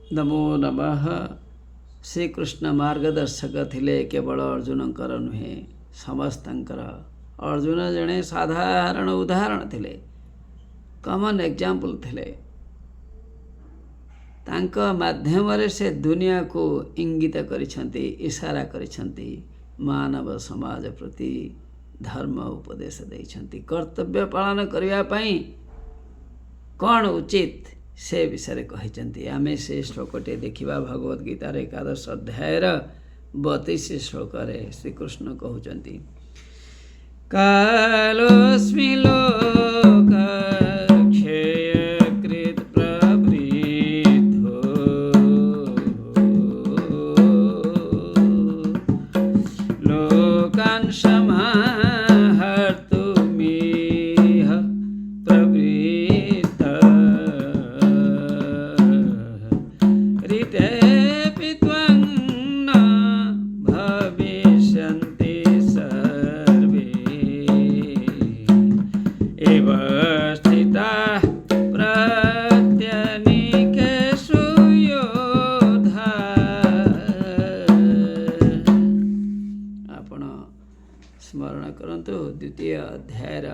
नमो नमः। श्रीकृष्ण मार्गदर्शक थिले केवल अर्जुनकर नुहे समस्तंकर। अर्जुन जड़े साधारण उदाहरण थिले, कॉमन एग्जाम्पल थिले। तांका माध्यम रे से दुनिया को इंगित करिसंती, इशारा करिसंती, मानव समाज प्रति धर्म उपदेश देइसंती। कर्तव्य पालन करिया पई कौन उचित से विषय कही। आमे से श्लोकटे देखा भगवद गीतार 11 अध्यायर 32 श्लोक श्रीकृष्ण कहते कालोस्मि लोक क्षयकृत प्रवृद्धो लोकान् समाहर्तुमिह प्रवृत्त ऋतेऽपि त्वं न भविष्यन्ति सर्वे एव स्थिताः प्रत्यनीकेषु योधाः। आपण स्मरण करंतु द्वितीय अध्यायर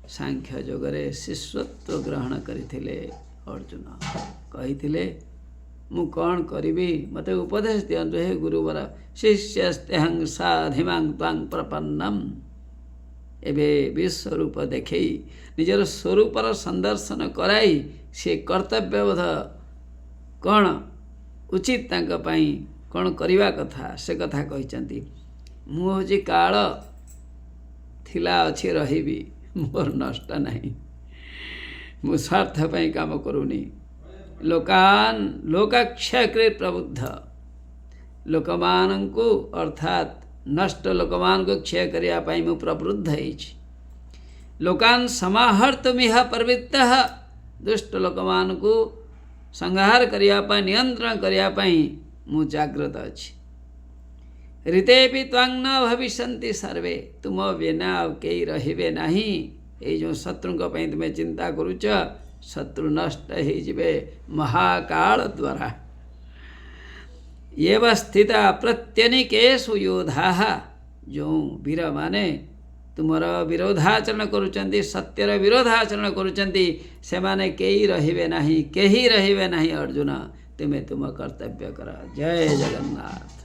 सांख्य योगरे शिष्यत्व ग्रहण करथिले अर्जुन। कहिथिले मु कौन करी मते उपदेश दियंतु हे गुरुवर। शिष्यस्तेहं साधिमां त्वां प्रपन्नम। एबे विश्वरूप देखई निजर स्वरूपर संदर्शन कराई से कर्तव्यबोध कौन उचित तांक पई कौन करिवा कथा से कथा कहिचंती। मु होची काल थिला अछि रहिबी, मोर नष्ट नहीं। मु स्वार्थ पई काम करूनी। लोकान लोकाक्षयकृत प्रबुद्ध। लोकमानंकु अर्थात नष्ट लोकमान को क्षय करिया पाई मु प्रवृद्ध होइछि। लोकान समाहर्तुमिह प्रवृत्तः। दुष्ट लोकमान को संहार करिया पाई, नियंत्रण करिया पाई मु जागृत अछि। ऋतेऽपि त्वां न भविष्यन्ति सर्वे। तुम बिना केई रहिबे नाही। ए जो शत्रुंक पई तुमे चिंता करूच, शत्रु नष्ट हो जिवे महाकाल द्वारा। एव स्थिता प्रत्यनीकेषु योधाः। जो वीर माने तुमर विरोधाचरण करुचंती, सत्यर विरोधाचरण करुचंती, से माने केही रहिबे नाही, केही रहिबे नाही। अर्जुन तुमे तुम कर्तव्य कर। जय जगन्नाथ।